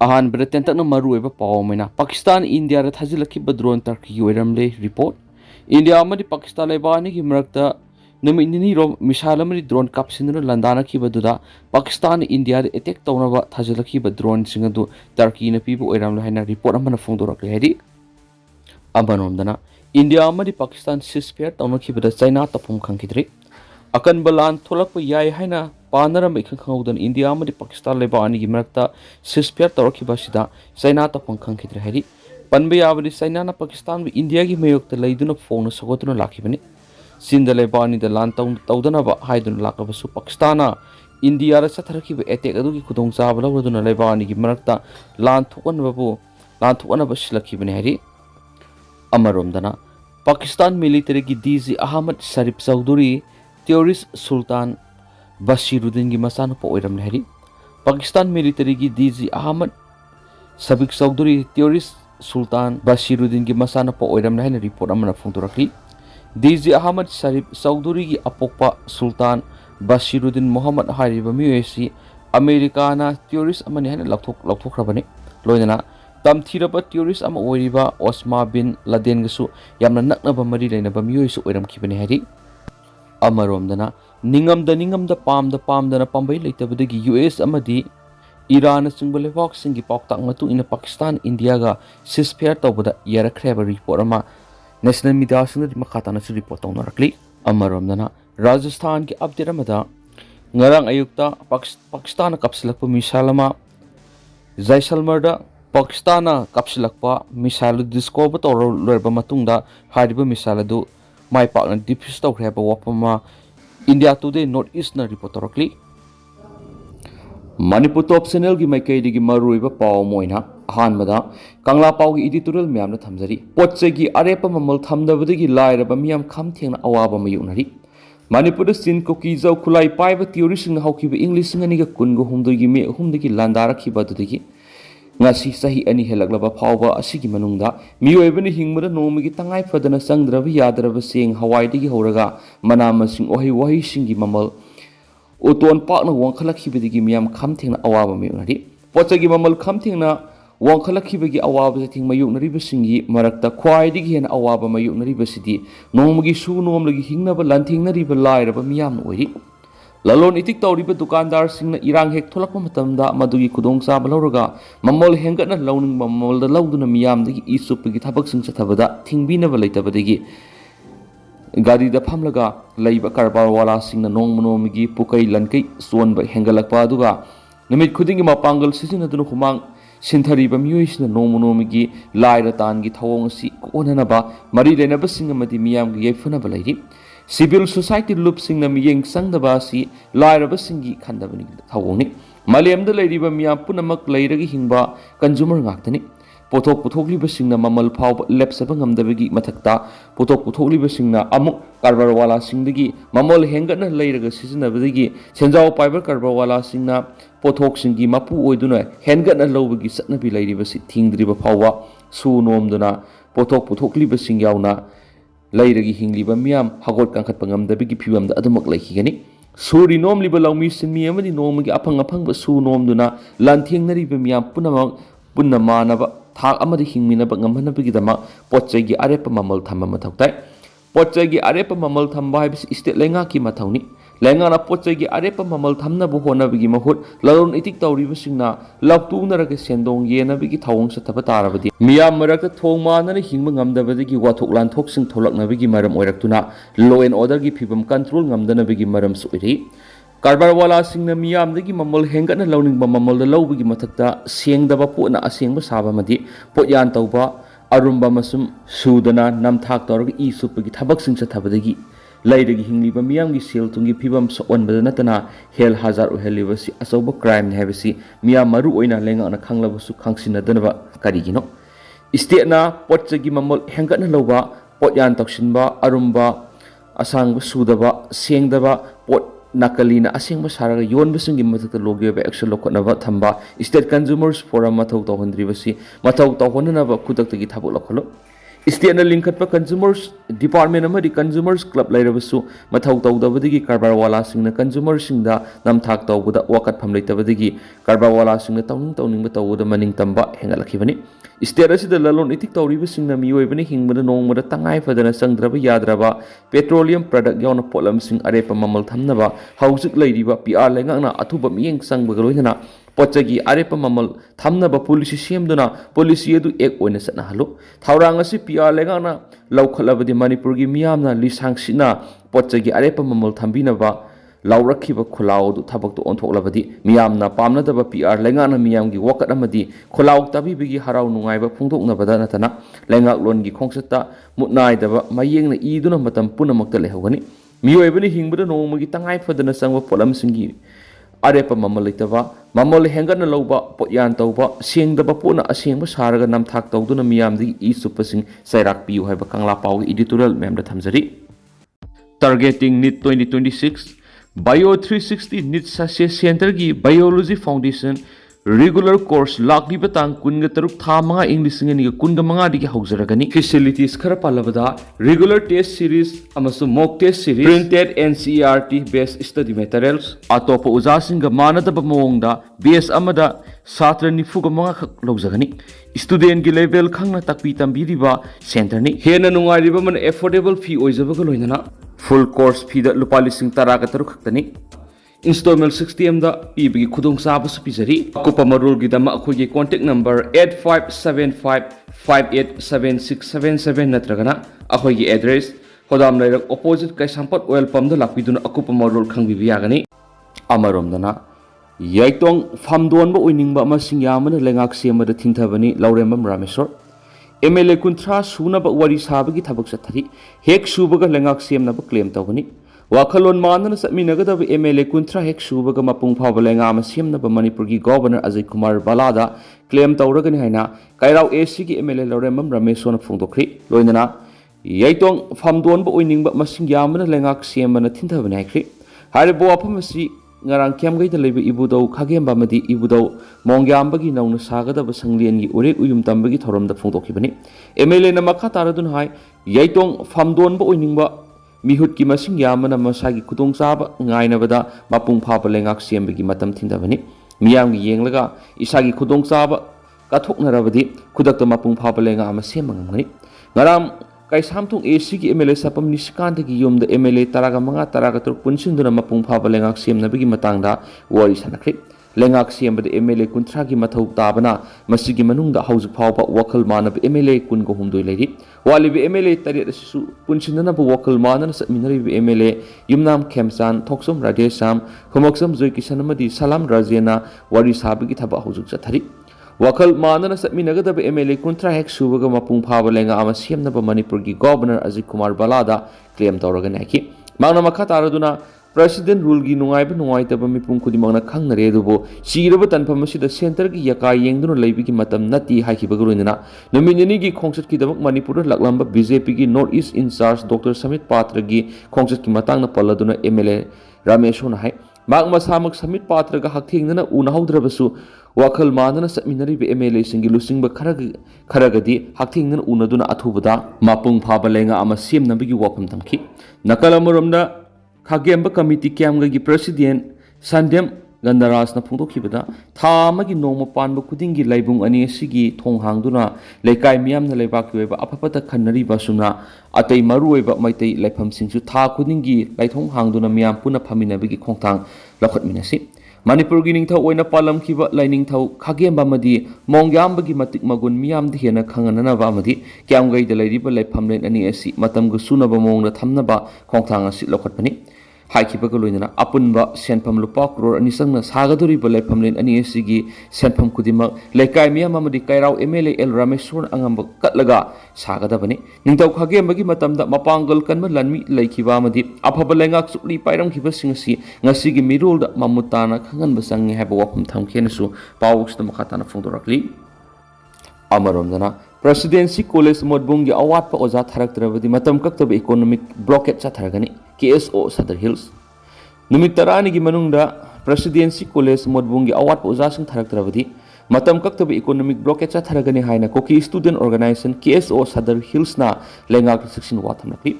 ahan Britain tak na maru eba pawmena Pakistan India ra thajilaki drone Turkey oiramle report India amadi Pakistan lebani ki marakta namini ro misalamari drone kapsinna landana ki baduda Pakistan India attack tawnaba thajilaki drone singadu Turkey na pibu oiramle haina report amana phongdorak hedi abanomdana India amadi Pakistan ceasefire tawnaki bada China tapum khangkidri akan balan tholak pa yai haina Panaram ikangaudan India amadi Pakistan lebani gi marakta ceasefire tawrakiba sida China ta pangkhang khidre hari panbe yabadi China na Pakistan bi India gi mayokta leiduna phone sagotuna lakhibani sinda lebani da lan tawdana ba haiduna lakabasu Pakistan na India ra satharakiba attack adu gi khudong chaba lawduna lebani gi marakta lan thukan ba silakibani hari amaromdana Pakistan military gi DG Ahmad Sharif Chowdhury terrorist Sultan Basiruddin ki masana pa oiramle hari Pakistan military ki DG Ahmad Sharif Chowdhury terrorist Sultan Basiruddin ki masana pa oiramle haina report amana phongdorakli DG Ahmad Sharif Chowdhury ki apokpa Sultan Basiruddin Muhammad hariba miyoisi America na terrorist amani haina lauthokrabani loinana tamthiraba terrorist ama oiriba Osama bin Laden gasu yamna naknaba mari leinaba miyoisu oiramkhibani hari amaromdana Ningamda pamdana pambai leitabadagi US amadi Iran singba lebak singi pauktak matu ina Pakistan India ga ceasefire tawbada yarakreba report ama national media singdi makhatana su report tawnarakli amaromdana Rajasthan ki update amada ngarang ayukta Pakistan kapsilakpa misalama Jaisalmer da Pakistan kapsilakpa misal discover tawro lorba matungda hariba misaladu mai pakna defuse tawkreba wapama India Today Northeast na report rakli Manipur top channel gi maikai digi maruiba paw moina ahanmada kangla paw gi editorial myamna thamjari potche gi arepa mamal thamdabadagi lairaba miyam kham thengna awaba mayunari Manipur da sin ko ki jau khulai paiba theory sing haukiba English ngani ga kungo humdoi gi me humdagi landara khiba dudagi ngasi sahi ani helaglaba phawba asigi manungda miyoibani hingmada nomigi tangai fadana sangdraba yadraba seng hawai digi horaga manama sing wahi singi mamal uton pakna wangkhalakhibadigi miyam khamthengna awaba mayunari pochagi mamal khamthengna wangkhalakhibagi awaba thing mayunari basingi marakta khwai digi hen awaba mayunari basidi nomigi su nomlagi hingnaba lanthengna riba lairaba miyam oiri lalon itik tawriba dukandar singna irang hek tholakpa matamda madugi khudong chaba lawraga mamol hengatna lawning mamol da lawduna miyamdagi isupagi thabak sing chathabada thingbinaba leitabadagi gari da phamlaga leiba karbar wala singna nongmonomigi pukai lankai sonba hengalakpa aduga namit khudingi mapangal sisinaduna humang sinthariba miyoisna nongmonomigi laira tangi thawong si konanaba mari lenaba singamadi miyamgi yaifanaba leiri Civil society loop singna miyeng sangdaba si lairaba singi khandabani thawoni malemda leiriba miyam punamak leiragi hingba consumer ngaktani pothok puthokliba singna mamal phawba lepsaba ngamdabagi mathakta pothok puthokliba singna amuk karbarwala singdagi mamal hengatna leiraga sizinabadagi senjaw paibar karbarwala singna pothok singi mapu oiduna hengatna lowbagi satnabi leiriba si thingdriba phawba su nomduna pothok puthokliba singyawna lairagi hingliba miyam hagot kangkhat pangamdabigi phiwamda adumak laikhigani suri nomliba lawmi sinmi amadi nomagi apang su nomduna lanthengnariba miyam punna manaba thak amadi hingminaba ngamhanabigi dama potchegi arepa mamal thamba mathautai potchegi arepa mamal thamba haibis state lenga ki mathawni lenga na potchegi arepa mamal thamna bu honabigi mahut lalon itik tawriba singna laktunaraga sendong yenabigi thawong sathaba tarabadi miyam marakta thongmanana hingba ngamdabadagi wathok lanthok sing tholaknabigi maram oiraktuna law and order gi phibam control ngamdanabigi maram suiri karbarwala singna miyamdagi mamal hengatna lawningba mamal da lawbigi mathakta sengdaba potna asengba saba madi potyan tawba arumba masum sudana namthak tawraga isupagi thabak sing sathabadagi lairagi hingliba miyamgi sel tungi phibam soonbada natana hel hazar ohelibasi asoba crime ne habisi miyam maru oina lenga na khanglabasu khangsinadana karigino state na potchagi mamol hengatna lawba potyan taksinba arumba asangba sudaba sengdaba pot nakalina asengba saraga yonbasingi mathakta logeba action lokotnaba thamba state consumers forum mathau tawhandribasi mathau tawhonanaba kudaktagi thabuk lokholo स्टेटना लिंखत्पा consumers department अमदी consumers club लेरबसु मथौ तौदबदगी कारबार वालासिंगना कंज्यूमर्सिंगदा नमथाक तौबदा वाकतफम लेतबदगी कारबार वालासिंगना तौनिंग तौबदा मनिंग तंबा हेंगलखिबनी स्टेट असिदा ललोन इथिक तौरिबसिंगना मियोइबनी हिंगबदा नोंगबदा तंगाई फदना संगद्रबा याद्रबा पेट्रोलियम प्रोडक्ट यावना पोटलमसिंग अरेपा ममल थमनबा हौजिक लैरिबा पीआर लेंगाना अथुबा मियेंग संगबगा लोइनना पोचगी अरेपा ममल थमनबा पॉलिसी सेमदुना पॉलिसी अदु एक ओइना सनाहलो थावरांग असि पीआर लेंगाना लौखलबदि मणिपुर की मियामना लिसांगसिना पोचगी अरेपा ममल थंबिनबा लाउरखिबा खुलाउ दु थबक तो ओंथोकलबदि मियामना पामनदबा पीआर लेंगाना मियामगी वकत अमदि खुलाउ तबिबिगी हराउ नुंगाइबा फोंदोकनबदा नतना लेंगाक लोनगी खोंगसता मुतनाइदबा मयेंगना ईदुना मतम पुनमक्ता लेहौगनी मियोइबनि हिंगबदा नोंगमगी तंगाइ फदना संगबा पोलमसिंगी अरेपा ममल लेतबा ममल हेंगन लौबा पोयान तौबा सेंगदबा पोना असेंबा सारगा नमथाक तौदुना मियामदी ई सुपसिंग सैराक पियु हाइबा कांगला पाउगी एडिटोरियल मैमदा थमजरी targeting NEET 2026 bio 360 NEET success centre की बायोलॉजी फाउंडेशन रेगुलर कोर्स लाखलीब तांग कुनग तरुक था मंगा इंग्लिश सिंगनी कुनग मंगा दिगे हौजरगनी फैसिलिटीज खरा पालबदा रेगुलर टेस्ट सीरीज अमसु mock test series printed NCERT based study materials अतोप उजा सिंग मानदब मोंगदा बेस अमदा छात्र निफुग मंगा खक लौजगनी स्टूडेंट की लेवल खंगना तकपी तंबीरिबा सेंटर नि हेना नुंगाइरिबा मन एफोर्डेबल फी ओइजबगा लोइनना फुल कोर्स फी द लुपा लिसिंग तरागा तरुक खक्तनी इंस्टॉलमेंट 60 दा पीबगी खुदोंग साबसु पिजरी अकुपा मरुलगी दमा अखोगी कांटेक्ट नंबर 8575587677 नत्रगना अखोगी एड्रेस होदाम लेरक ऑपोजिट कैसांपट ऑयल पंप द लापिदुना अकुपा मरुल खंगबिबि यागनी अमरोमदना याइतोंग फामदोनबा ओइनिंगबा अमसिंग यामना लेंगाक सेमदा थिंथबनी लौरेमम रामेश्वर एमएलए कुंथ्रा सुनब वरी साबगी थबक चथरी हेक सुबगा लेंगाक सेमनब क्लेम तौगनी वाखलोन मानना समीनगदब एमएलए कुंथ्रा हेक सुबगा मपुंग फाब लेंगा सेमनब मणिपुर की गवर्नर अजय कुमार बालादा क्लेम तौरगनी हाइना कायराव एसी की एमएलए लौरेमम रमेशोन फोंदोखरी लोइनना याइतोंग फामदोनब ओइनिंगबा मसिंग यामना लेंगाक सेमना थिंथबनी हाइख्री हारिबो वाफमसी ngarang kyamgai da lebe ibudau khagemba madi ibudau mongyambagi nauna sagadaba sangliangi urek uyum tambagi thoramda phongdokhibani MLA na makha taradun hai yaitong famdonba oiningba mihut ki masing yamana masagi kutong saba ngainabada mapung phaba lengak siambagi matam thindabani miyamgi yenglaga isagi kutong saba kathoknarabadi khudakta mapung phaba lenga ama semangani ngaram kai samthung AC की MLA sapam निष्कांत की yum the MLA तरागा मंगा तरागा तुर पुनसिंदुना मपुंग फाबा लेंगाक सेमनबगी मतंगदा worry सनखरि लेंगाक सेमबद MLA कुंथ्रा की मथौ ताबना मसिगी मनुंगदा हौज फावबा वखल मानब MLA कुनगो हुमदोय लेरि वालिबि MLA तरेट सु पुनसिंदना ब वखल मानना समिनरिबि MLA Yumnam खेमचान थोक्सम Rajesham हुमक्सम जयकिसनमदि सलाम राजेना वरी साबगी थबा हौजुक चथरि वखल मानना समीनगदब MLA कुंथ्रा हेक सुबगा मपुंग फाब लेंगा अमा सेमनब मणिपुर की गवर्नर अजय कुमार बालादा क्लेम तौरगन हाइखि मांगना मखा तारदुना प्रेसिडेंट रूल की नुंगाइब नुंगाइतब मिपुंग खुदिमंगना खंगनरे दुबो सीरब तनफम मसिदा सेंटर की यका येंगदुना लैबिगी मतम नति हाइखिबग रोइनना नुमिनिनी की खोंगसत की दबक मणिपुर लकलंब बीजेपी की नॉर्थ ईस्ट इंचार्ज डॉक्टर समित पात्र की खोंगसत की मतंगना पल्लदुना MLA रमेशोन हाइ माग मसामक समित पात्र का हकथेंगना उनहौद्रबसु वखल मानना समिनरिबे MLA सिंगी लुसिंगब खरगदी हकथेंगना उनदुना अथुबदा मापुंग फाबा लेंगा अमा सेमनबगी वफम तमखि नकल अमरमदा खागेंब कमिटी क्यामगी प्रेसिडेंट संदेम गंधराजना फोंदोखिबदा था अमगी नोंम पानब खुदिंगी लाइबुंग अनि सिगी थोंग हांगदुना लेकाय मियामना लेबाकी वेबा अफपता खन्नरिबा सुना अतै मरुवेबा मैतै लाइफम सिंगसु था खुदिंगी लाइथोंग हांगदुना मियाम पुना फमिनबगी खोंथांग लखतमिनसि मणिपुर की निंगथौ ओइना पालमखिबा लाइनिंगथौ खागेंबा मदी मोंग्यामबगी मतिक मगुन मियामदि हेना खंगननबा मदी क्यामगैदा लैरिबा लाइफमलेन अनि असि मतमगु सुनबा मोंगना थमनबा खोंथांग असि लखतपनि हाइखिबग लोइनना अपुनबा सेनफम लुपा करोड़ अनि संगना सागदोरिबा लाइफमलेन अनि एसिगी सेनफम खुदिमक लेकाय मियाम अमदि कायराव MLA एल रमेश्वर अंगम कटलगा सागदबनि निंगथौ खागेंबगी मतमदा मपांगल कन्म लनमि लैखिबा अमदि अफबा लेंगाक सुक्ली पाइरमखिबा सिंगसि ngasi mirulda mamutana khangan basangi haba wapum thamkhenasu pawuksda makhatana phongdorakli amaromdana presidency college modbung gi awat pa oja tharaktrabadi matam kaktaba economic blockade chatharagani KSO Sadar Hills numit tarani gi manungda presidency college modbung gi awat pa oja sing tharaktrabadi matam kaktaba economic blockage atharagani haina koki student organization KSO Sadar Hillsna lengak section wathamnakli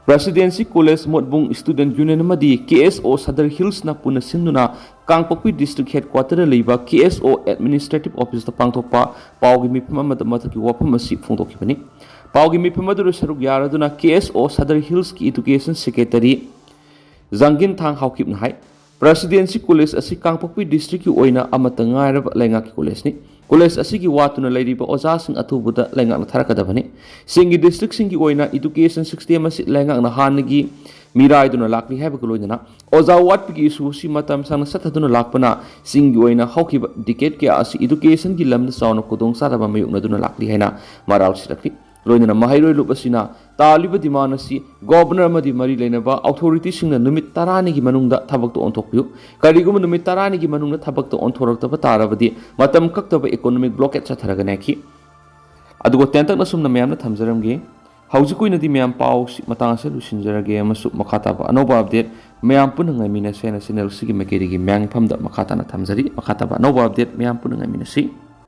Presidency College Modbung Student Union Madi KSO Sadar Hills na puna sinduna Kangpokpi District Headquarter leiba KSO Administrative Office ta pangthokpa pawgi mifam amada mathaki wafam asi phongdokhibani pawgi mifam adu saruk yaraduna KSO Sadar Hills ki Education Secretary Zangin Thang Haukip hai Presidency College asi Kangpokpi District ki oina amata ngairab lenga ki college ni college asi ki watuna leiriba oja sing athubuda lenga na tharakadabani singi district singi oina education system asi lenga na hangi mirai duna lakni haiba koloina oja wat ki issue si matam sang sathaduna lakpana singi oina haukiba decade ke asi education ki lamda sauna kodong saraba mayukna duna lakli haina maral sirakli loina mahairoi lupasina taliba dimanasi governor amadi mari leinaba authority singna numit tarani gi manungda thabak to onthokpiu karigum numit tarani gi manungda thabak to onthoraktaba tarabadi matam kaktaba economic blockage chatharagana ki adugo tentak na sumna mayamna thamjaramge haujikuina di mayam pau matang se lusinjarage amasu makhata ba anoba update mayam punangai mina sena channel sigi mekeri gi myang phamda makhata na thamjari makhata ba anoba update mayam punangai mina si